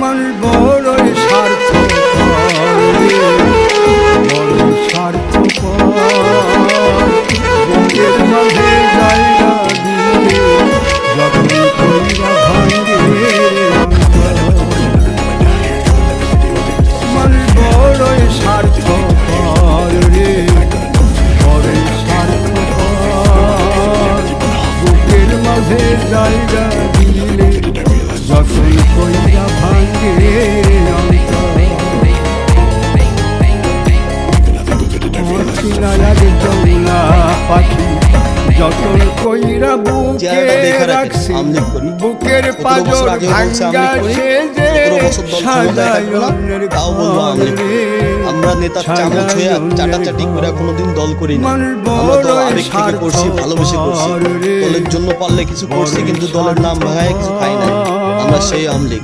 মানুষ বড়ই স্বার্থপর, বড়ই স্বার্থপর, বুকের মাঝে জায়গা দিলে যখন কইরা ভাঙে মানুষ বড়ই স্বার্থপর রে, বড়ই স্বার্থপর, বুকের মাঝে জায়গা দিলে যখন কইরা ভাঙে পাখি যতন কইরা বুকে রাখছি, বুকের পাজর ভাঙ্গা সে যে সাজায়নের আমরা নেতার চামচ হয়ে চাটাচাটি করে কোনোদিন দল করি না। আমরা তো আবেগ থেকে করছি, ভালোবেসে করছি, দলের জন্য পারলে কিছু করছি, কিন্তু দলের নাম ভাঙায় কিছু খাই না। আমরা সেই আওয়ামী লীগ।